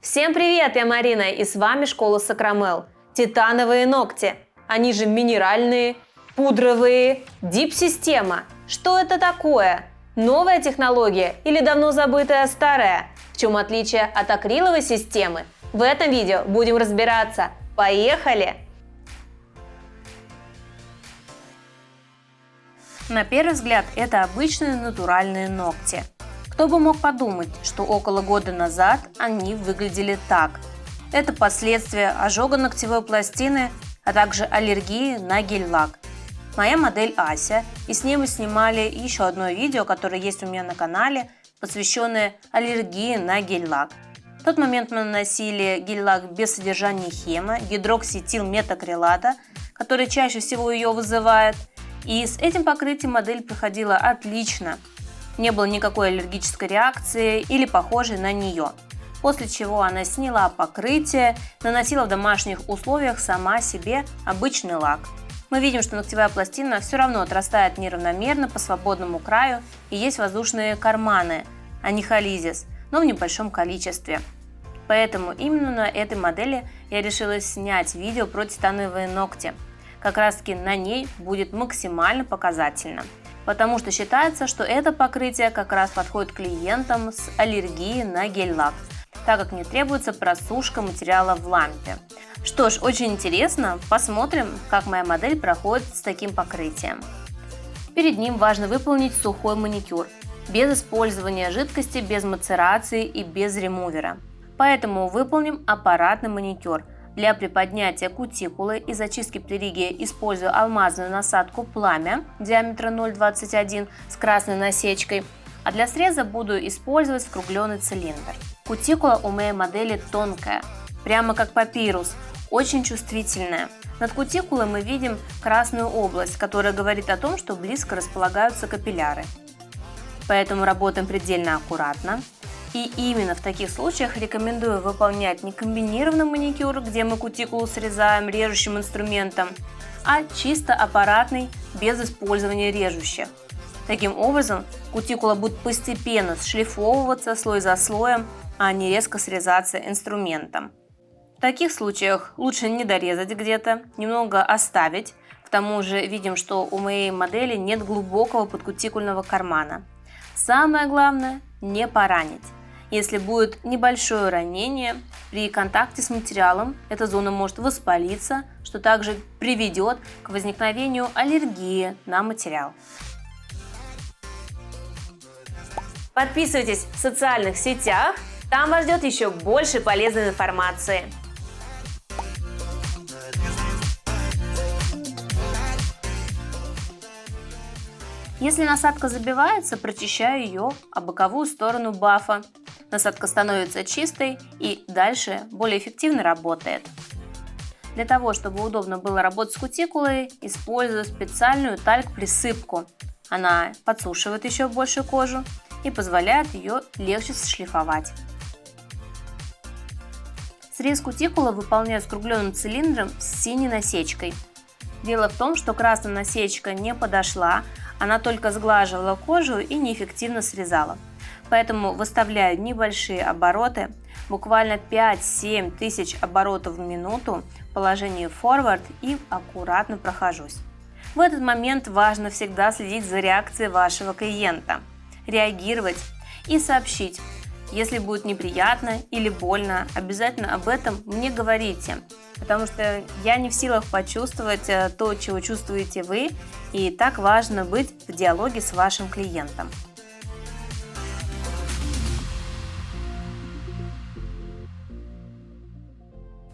Всем привет, я Марина, и с вами школа Сакрамел. Титановые ногти, они же минеральные, пудровые, дип-система. Что это такое? Новая технология или давно забытая старая? В чем отличие от акриловой системы? В этом видео будем разбираться. Поехали! На первый взгляд это обычные натуральные ногти. Кто бы мог подумать, что около года назад они выглядели так. Это последствия ожога ногтевой пластины, а также аллергии на гель-лак. Моя модель Ася, и с ней мы снимали еще одно видео, которое есть у меня на канале, посвященное аллергии на гель-лак. В тот момент мы наносили гель-лак без содержания хема, гидроксиэтилметакрилата, который чаще всего ее вызывает, и с этим покрытием модель проходила отлично. Не было никакой аллергической реакции или похожей на нее. После чего она сняла покрытие, наносила в домашних условиях сама себе обычный лак. Мы видим, что ногтевая пластина все равно отрастает неравномерно по свободному краю и есть воздушные карманы, а не холизис, но в небольшом количестве. Поэтому именно на этой модели я решила снять видео про титановые ногти. Как раз таки на ней будет максимально показательно. Потому что считается, что это покрытие как раз подходит клиентам с аллергией на гель-лак, так как не требуется просушка материала в лампе. Что ж, очень интересно, посмотрим, как моя модель проходит с таким покрытием. Перед ним важно выполнить сухой маникюр, без использования жидкости, без мацерации и без ремувера. Поэтому выполним аппаратный маникюр. Для приподнятия кутикулы и зачистки приригия использую алмазную насадку «Пламя» диаметра 0,21 с красной насечкой, а для среза буду использовать скругленный цилиндр. Кутикула у моей модели тонкая, прямо как папирус, очень чувствительная. Над кутикулой мы видим красную область, которая говорит о том, что близко располагаются капилляры. Поэтому работаем предельно аккуратно. И именно в таких случаях рекомендую выполнять не комбинированный маникюр, где мы кутикулу срезаем режущим инструментом, а чисто аппаратный, без использования режущих. Таким образом, кутикула будет постепенно шлифовываться слой за слоем, а не резко срезаться инструментом. В таких случаях лучше не дорезать где-то, немного оставить. К тому же видим, что у моей модели нет глубокого подкутикульного кармана. Самое главное – не поранить. Если будет небольшое ранение, при контакте с материалом эта зона может воспалиться, что также приведет к возникновению аллергии на материал. Подписывайтесь в социальных сетях, там вас ждет еще больше полезной информации. Если насадка забивается, прочищаю ее о боковую сторону бафа. Насадка становится чистой и дальше более эффективно работает. Для того, чтобы удобно было работать с кутикулой, использую специальную тальк-присыпку. Она подсушивает еще больше кожу и позволяет ее легче шлифовать. Срез кутикулы выполняю скругленным цилиндром с синей насечкой. Дело в том, что красная насечка не подошла, она только сглаживала кожу и неэффективно срезала. Поэтому выставляю небольшие обороты, буквально 5-7 тысяч оборотов в минуту в положении форвард и аккуратно прохожусь. В этот момент важно всегда следить за реакцией вашего клиента, реагировать и сообщить. Если будет неприятно или больно, обязательно об этом мне говорите, потому что я не в силах почувствовать то, чего чувствуете вы, и так важно быть в диалоге с вашим клиентом.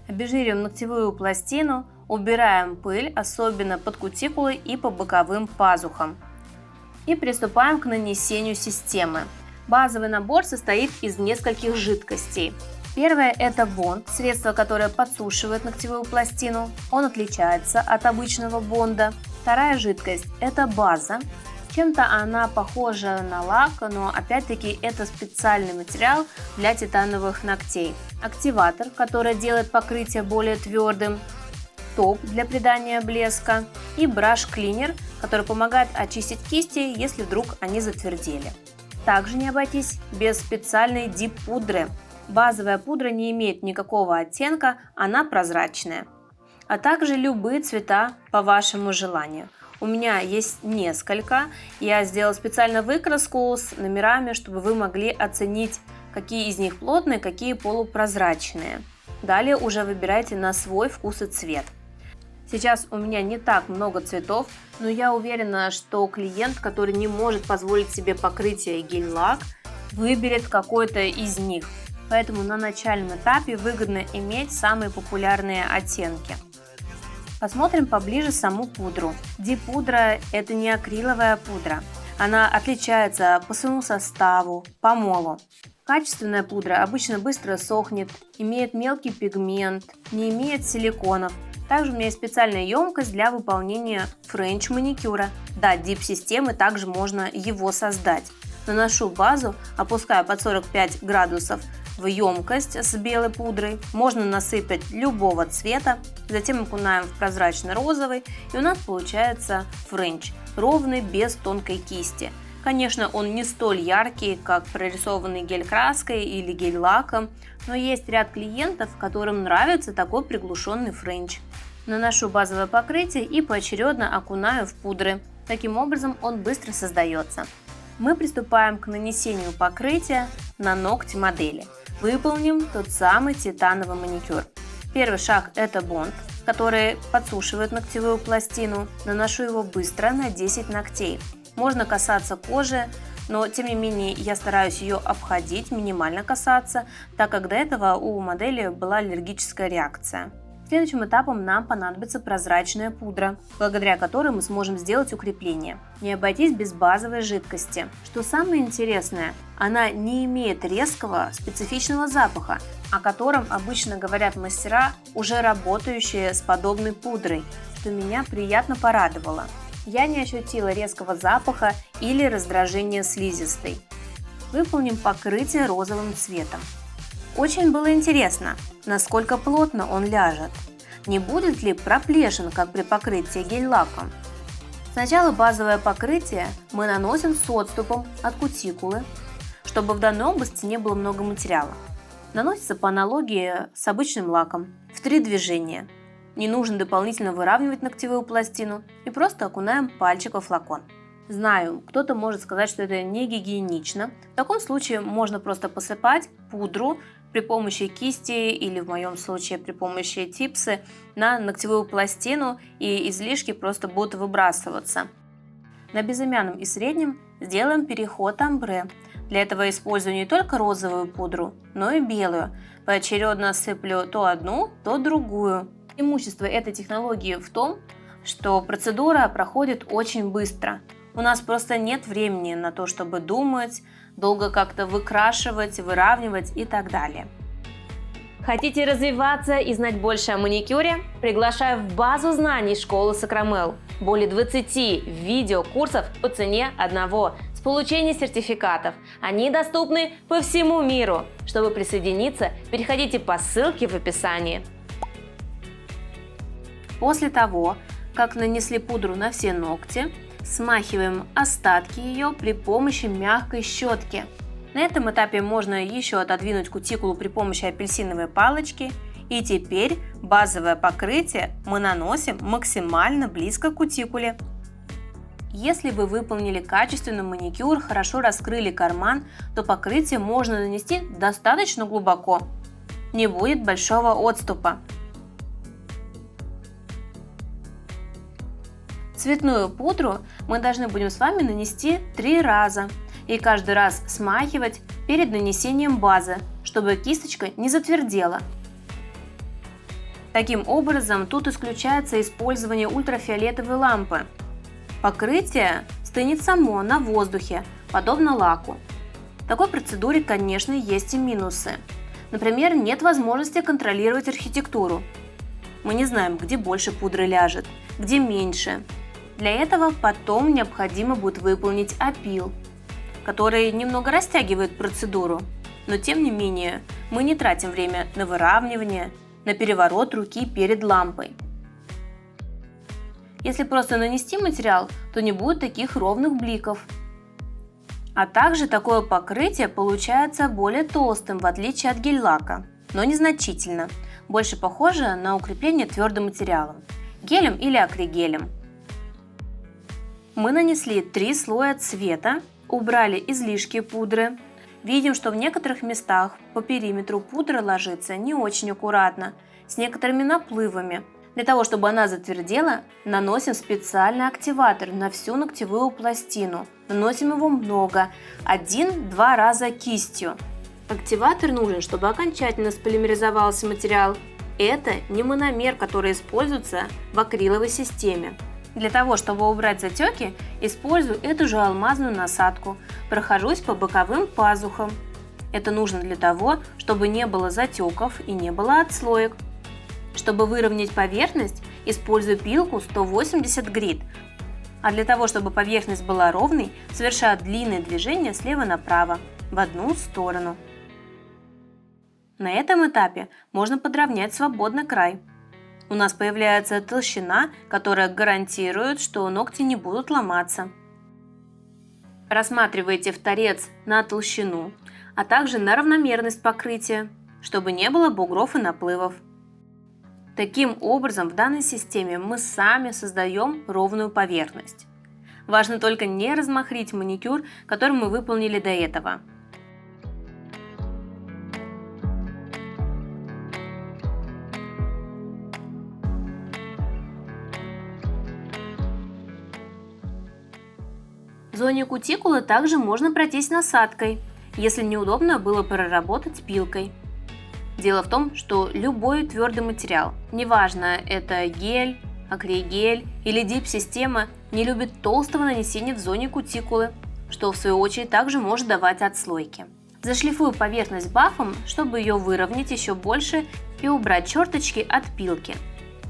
Обезжириваем ногтевую пластину, убираем пыль, особенно под кутикулой и по боковым пазухам. И приступаем к нанесению системы. Базовый набор состоит из нескольких жидкостей. Первое – это бонд, средство, которое подсушивает ногтевую пластину. Он отличается от обычного бонда. Вторая жидкость – это база. Чем-то она похожа на лак, но опять-таки это специальный материал для титановых ногтей. Активатор, который делает покрытие более твердым. Топ для придания блеска. И браш-клинер, который помогает очистить кисти, если вдруг они затвердели. Также не обойтись без специальной дип-пудры. Базовая пудра не имеет никакого оттенка, она прозрачная. А также любые цвета по вашему желанию. У меня есть несколько. Я сделала специально выкраску с номерами, чтобы вы могли оценить, какие из них плотные, какие полупрозрачные. Далее уже выбирайте на свой вкус и цвет. Сейчас у меня не так много цветов, но я уверена, что клиент, который не может позволить себе покрытие гель-лак, выберет какой-то из них. Поэтому на начальном этапе выгодно иметь самые популярные оттенки. Посмотрим поближе саму пудру. Ди-пудра – это не акриловая пудра. Она отличается по своему составу, по молу. Качественная пудра обычно быстро сохнет, имеет мелкий пигмент, не имеет силиконов. Также у меня есть специальная емкость для выполнения френч-маникюра. Да, дип-системы, также можно его создать. Наношу базу, опускаю под 45 градусов в емкость с белой пудрой. Можно насыпать любого цвета. Затем окунаем в прозрачно-розовый, и у нас получается френч. Ровный, без тонкой кисти. Конечно, он не столь яркий, как прорисованный гель-краской или гель-лаком, но есть ряд клиентов, которым нравится такой приглушенный френч. Наношу базовое покрытие и поочередно окунаю в пудры. Таким образом он быстро создается. Мы приступаем к нанесению покрытия на ногти модели. Выполним тот самый титановый маникюр. Первый шаг – это бонд, который подсушивает ногтевую пластину. Наношу его быстро на 10 ногтей. Можно касаться кожи, но тем не менее я стараюсь ее обходить, минимально касаться, так как до этого у модели была аллергическая реакция. Следующим этапом нам понадобится прозрачная пудра, благодаря которой мы сможем сделать укрепление. Не обойтись без базовой жидкости. Что самое интересное, она не имеет резкого специфичного запаха, о котором обычно говорят мастера, уже работающие с подобной пудрой, что меня приятно порадовало. Я не ощутила резкого запаха или раздражения слизистой. Выполним покрытие розовым цветом. Очень было интересно, насколько плотно он ляжет. Не будет ли проплешин, как при покрытии гель-лаком? Сначала базовое покрытие мы наносим с отступом от кутикулы, чтобы в данной области не было много материала. Наносится по аналогии с обычным лаком в 3 движения. Не нужно дополнительно выравнивать ногтевую пластину и просто окунаем пальчик во флакон. Знаю, кто-то может сказать, что это не гигиенично. В таком случае можно просто посыпать пудру при помощи кисти или в моем случае при помощи типсы на ногтевую пластину, и излишки просто будут выбрасываться. На безымянном и среднем сделаем переход амбре. Для этого использую не только розовую пудру, но и белую. Поочередно сыплю то одну, то другую. Преимущество этой технологии в том, что процедура проходит очень быстро. У нас просто нет времени на то, чтобы думать, долго как-то выкрашивать, выравнивать и так далее. Хотите развиваться и знать больше о маникюре? Приглашаю в базу знаний школы Сакрамел. Более 20 видеокурсов по цене одного с получением сертификатов. Они доступны по всему миру. Чтобы присоединиться, переходите по ссылке в описании. После того, как нанесли пудру на все ногти, смахиваем остатки ее при помощи мягкой щетки. На этом этапе можно еще отодвинуть кутикулу при помощи апельсиновой палочки. И теперь базовое покрытие мы наносим максимально близко к кутикуле. Если вы выполнили качественный маникюр, хорошо раскрыли карман, то покрытие можно нанести достаточно глубоко. Не будет большого отступа. Цветную пудру мы должны будем с вами нанести 3 раза и каждый раз смахивать перед нанесением базы, чтобы кисточка не затвердела. Таким образом, тут исключается использование ультрафиолетовой лампы. Покрытие стынет само на воздухе, подобно лаку. В такой процедуре, конечно, есть и минусы. Например, нет возможности контролировать архитектуру. Мы не знаем, где больше пудры ляжет, где меньше. Для этого потом необходимо будет выполнить опил, который немного растягивает процедуру, но тем не менее мы не тратим время на выравнивание, на переворот руки перед лампой. Если просто нанести материал, то не будет таких ровных бликов. А также такое покрытие получается более толстым, в отличие от гель-лака, но незначительно, больше похоже на укрепление твердым материалом – гелем или акригелем. Мы нанесли 3 слоя цвета, убрали излишки пудры. Видим, что в некоторых местах по периметру пудра ложится не очень аккуратно, с некоторыми наплывами. Для того, чтобы она затвердела, наносим специальный активатор на всю ногтевую пластину. Наносим его много, 1-2 раза кистью. Активатор нужен, чтобы окончательно сполимеризовался материал. Это не мономер, который используется в акриловой системе. Для того, чтобы убрать затеки, использую эту же алмазную насадку. Прохожусь по боковым пазухам. Это нужно для того, чтобы не было затеков и не было отслоек. Чтобы выровнять поверхность, использую пилку 180 грит. А для того, чтобы поверхность была ровной, совершаю длинные движения слева направо, в одну сторону. На этом этапе можно подровнять свободно край. У нас появляется толщина, которая гарантирует, что ногти не будут ломаться. Рассматривайте в торец на толщину, а также на равномерность покрытия, чтобы не было бугров и наплывов. Таким образом, в данной системе мы сами создаем ровную поверхность. Важно только не размахрить маникюр, который мы выполнили до этого. В зоне кутикулы также можно пройтись насадкой, если неудобно было проработать пилкой. Дело в том, что любой твердый материал, неважно это гель, акригель или дип-система, не любит толстого нанесения в зоне кутикулы, что в свою очередь также может давать отслойки. Зашлифую поверхность бафом, чтобы ее выровнять еще больше и убрать черточки от пилки.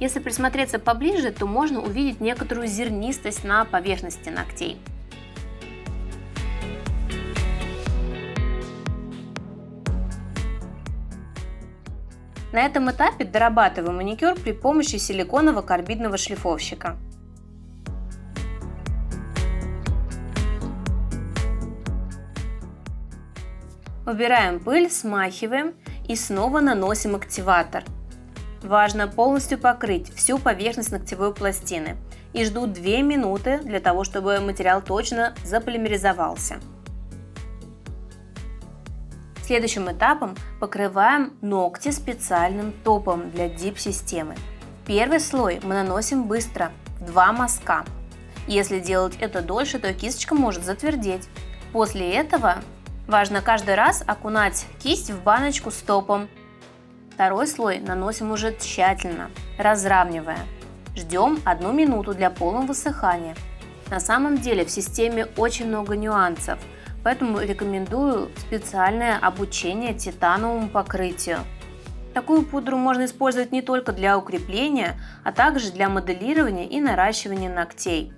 Если присмотреться поближе, то можно увидеть некоторую зернистость на поверхности ногтей. На этом этапе дорабатываю маникюр при помощи силиконового карбидного шлифовщика. Убираем пыль, смахиваем и снова наносим активатор. Важно полностью покрыть всю поверхность ногтевой пластины и жду 2 минуты для того, чтобы материал точно заполимеризовался. Следующим этапом покрываем ногти специальным топом для дип-системы. Первый слой мы наносим быстро, в 2 мазка. Если делать это дольше, то кисточка может затвердеть. После этого важно каждый раз окунать кисть в баночку с топом. Второй слой наносим уже тщательно, разравнивая. Ждем 1 минуту для полного высыхания. На самом деле в системе очень много нюансов. Поэтому рекомендую специальное обучение титановому покрытию. Такую пудру можно использовать не только для укрепления, а также для моделирования и наращивания ногтей.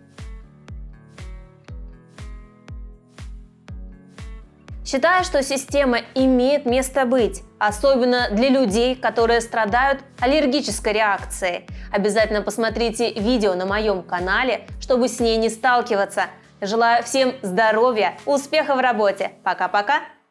Считаю, что система имеет место быть, особенно для людей, которые страдают аллергической реакцией. Обязательно посмотрите видео на моем канале, чтобы с ней не сталкиваться. Желаю всем здоровья, успеха в работе. Пока-пока!